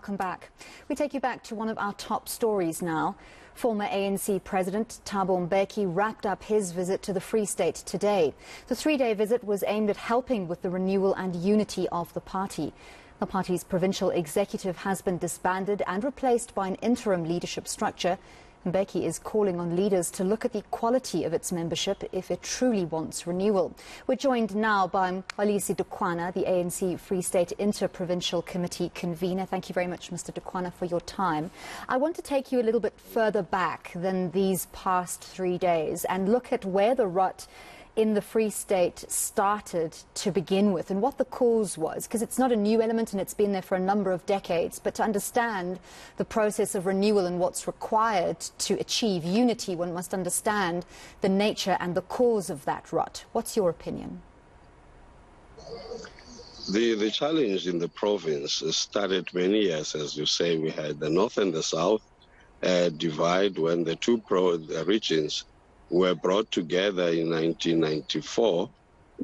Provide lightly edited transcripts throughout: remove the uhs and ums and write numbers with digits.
welcome back. We take you back to one of our top stories now. Former ANC President Thabo Mbeki wrapped up his visit to the Free State today. The three-day visit was aimed at helping with the renewal and unity of the party. The party's provincial executive has been disbanded and replaced by an interim leadership structure. Mbeki is calling on leaders to look at the quality of its membership if it truly wants renewal. We're joined now by Mxolisi Dukwana, the ANC Free State Inter-Provincial Committee convener. Thank you very much, Mr. Dukwana, for your time. I want to take you a little bit further back than these past 3 days and look at where the rut in the Free State started to begin with and what the cause was, because it's not a new element and it's been there for a number of decades. But to understand the process of renewal and what's required to achieve unity, one must understand the nature and the cause of that rut. What's your opinion? The challenge in the province started many years, as you say. We had the north and the south divide when the two regions were brought together in 1994,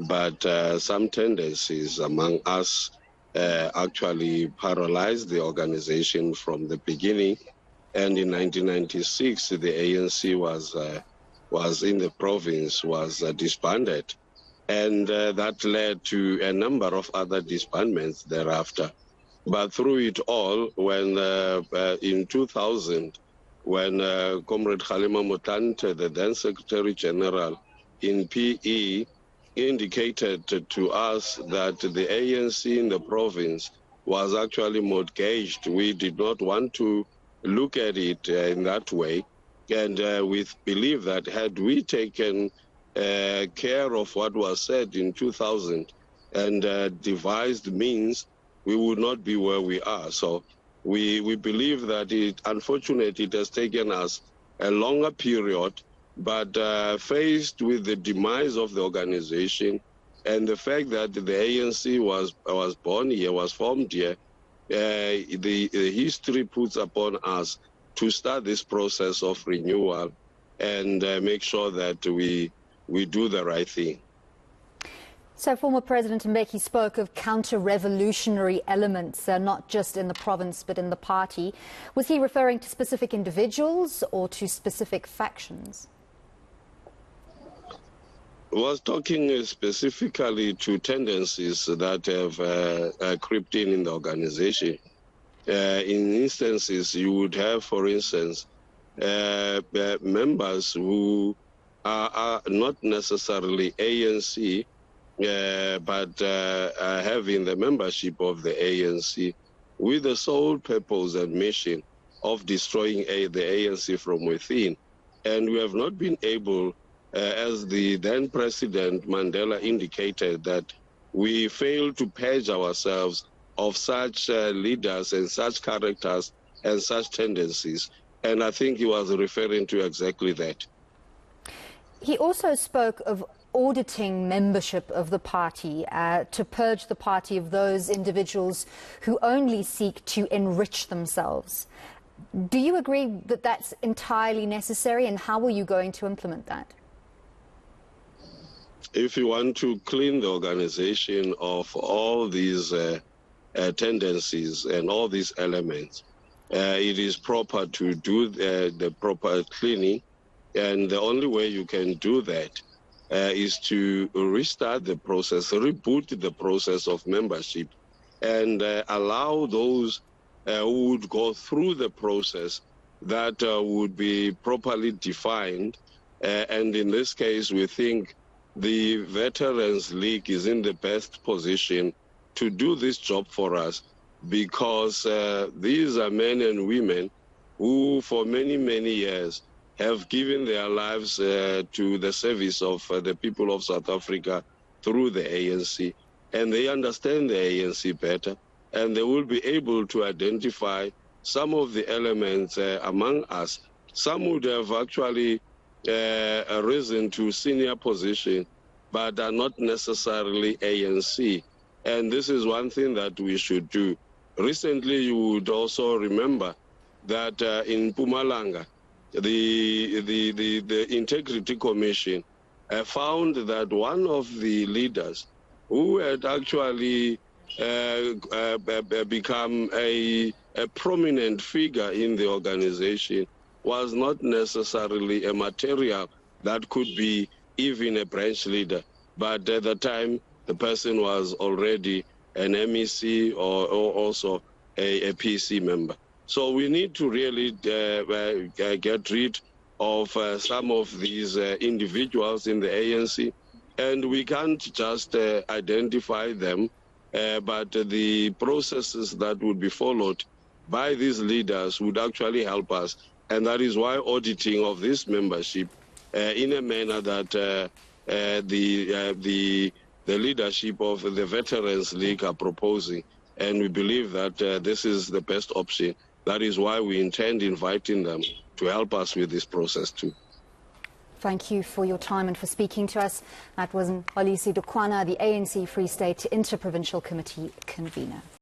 but some tendencies among us actually paralyzed the organization from the beginning. And in 1996, the ANC was in the province, was disbanded. And that led to a number of other disbandments thereafter. But through it all, when in 2000, when Comrade Kgalema Motlanthe, the then Secretary General in PE, indicated to us that the ANC in the province was actually mortgaged, we did not want to look at it in that way. And we believe that had we taken care of what was said in 2000 and devised means, we would not be where we are. So we believe that unfortunately, it has taken us a longer period, but faced with the demise of the organization and the fact that the ANC was born here, was formed here, the history puts upon us to start this process of renewal and make sure that we do the right thing. So former President Mbeki spoke of counter-revolutionary elements, not just in the province but in the party. Was he referring to specific individuals or to specific factions? Was talking specifically to tendencies that have crept in the organization. In instances, you would have, for instance, members who are not necessarily ANC, but having the membership of the ANC with the sole purpose and mission of destroying the ANC from within. And we have not been able, as the then President Mandela indicated, that we failed to purge ourselves of such leaders and such characters and such tendencies. And I think he was referring to exactly that. He also spoke of auditing membership of the party to purge the party of those individuals who only seek to enrich themselves. Do you agree that that's entirely necessary, and how are you going to implement that? If you want to clean the organization of all these tendencies and all these elements, it is proper to do the proper cleaning, and the only way you can do that is to restart the process, reboot the process of membership, and allow those who would go through the process that would be properly defined. And in this case, we think the Veterans League is in the best position to do this job for us, because these are men and women who for many, many years have given their lives to the service of the people of South Africa through the ANC. And they understand the ANC better, and they will be able to identify some of the elements among us. Some would have actually risen to senior position, but are not necessarily ANC. And this is one thing that we should do. Recently, you would also remember that in Mpumalanga, the Integrity Commission found that one of the leaders who had actually become a prominent figure in the organization was not necessarily a material that could be even a branch leader, but at the time the person was already an MEC or also a PC member. So we need to really get rid of some of these individuals in the ANC, and we can't just identify them, but the processes that would be followed by these leaders would actually help us, and that is why auditing of this membership in a manner that the leadership of the Veterans League are proposing, and we believe that this is the best option. That is why we intend inviting them to help us with this process too. Thank you for your time and for speaking to us. That was Mxolisi Dukwana, the ANC Free State Interprovincial Committee convener.